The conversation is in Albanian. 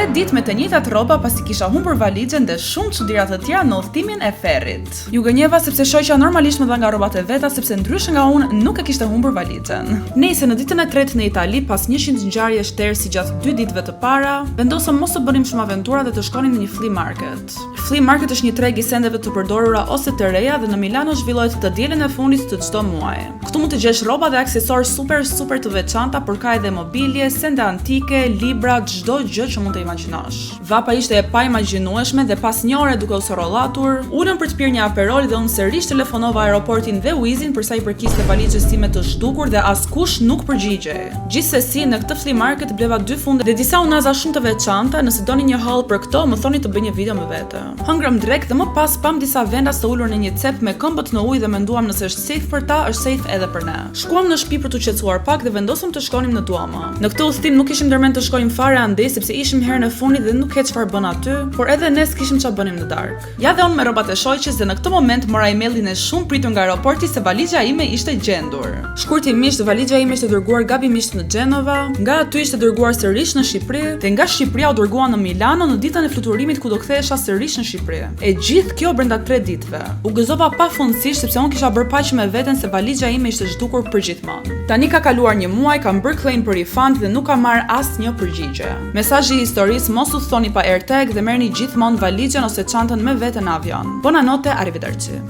3 ditë me të njëjtat rroba pasi kisha humbur valixhen dhe shumë çuditëra të tjera në udhëtimin e ferrit. Ju gënjeva sepse shoqja normalisht më dha nga rrobat e veta sepse ndryshe nga unë nuk e kishte humbur valixhen. Nëse në ditën e tretë në Itali, pas 100 ngjarje shtërsi gjatë 2 ditëve të para, vendosëm mos të bënim shumë aventura dhe të shkonim në një flea market. Flea market është një treg i sendeve të përdorura ose të reja dhe në Milano zhvillohet të dielën e fundit të çdo muaji. Këtu mund të gjesh rroba dhe aksesorë super të veçanta, por ka edhe mobilje, sende antike, libra, çdo gjë që mund të imagjinosh. Vapa ishte e paimagjinueshme dhe pas një ore duke u sorrollatur, ulëm për të pirë një aperol dhe unë sërish telefonova aeroportin dhe Wizin për sa i përkiste valixhes time të zhdukur dhe askush nuk përgjigjej. Gjithsesi, në këtë flea market bleva 2 funde dhe disa unaza shumë të veçanta. Nëse doni një haul për këto, më thoni të bëj një video me vete. Hëngrëm drek dhe më pas pam disa vendas të ulur në një cep me këmbët në ujë dhe menduam nëse është safe për ta, është safe edhe për ne. Shkuam në shtëpi për të qetësuar pak dhe vendosëm të shkonim në Duomo. Në këtë udhëtim nuk kishim ndërmend të shkojmë fare andej sepse ishim herën e fundit dhe nuk e çfarë bën aty, por edhe ne s'kishim çfarë bënim në darkë. Ja dhe unë me rrobat e shoqes dhe në këtë moment mora emailin e shumë pritur nga aeroporti se valixha ime ishte gjendur. Shkurtimisht valixha ime ishte dërguar gabimisht në Gjenova, nga aty ishte dërguar sërish në Shqipëri dhe nga Shqipëria u dërgua në Milano në ditën e fluturimit ku do kthehesha sërish në Shqipëri. E gjithë kjo brenda 3 ditëve. U gëzova pafundësisht sepse unë kisha bërë paqe me veten se valixha ime ishte zhdukur përgjithmonë. Tani ka kaluar një muaj, kam bërë claim për refund dhe nuk kam marrë asnjë përgjigje. Mesazhi i historisë: mos u thoni pa AirTag dhe merrni gjithmonë valixhen ose çantën me vete në avion. Buonanotte, arrivederci.